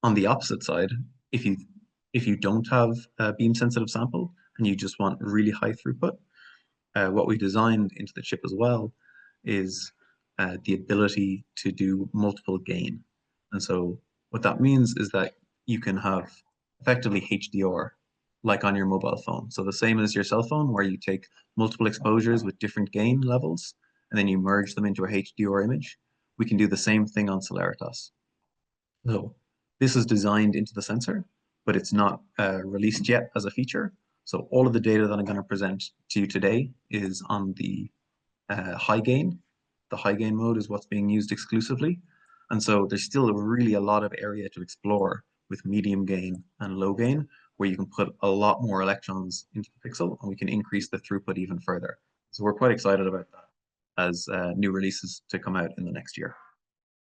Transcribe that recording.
On the opposite side, if you if you don't have a beam sensitive sample and you just want really high throughput, what we designed into the chip as well is the ability to do multiple gain. And so what that means is that you can have effectively HDR like on your mobile phone. So the same as your cell phone, where you take multiple exposures with different gain levels and then you merge them into a HDR image. We can do the same thing on Celeritas. So this is designed into the sensor, but it's not released yet as a feature. So all of the data that I'm going to present to you today is on the high gain. The high gain mode is what's being used exclusively. And so there's still really a lot of area to explore with medium gain and low gain, where you can put a lot more electrons into the pixel and we can increase the throughput even further. So we're quite excited about that as new releases to come out in the next year.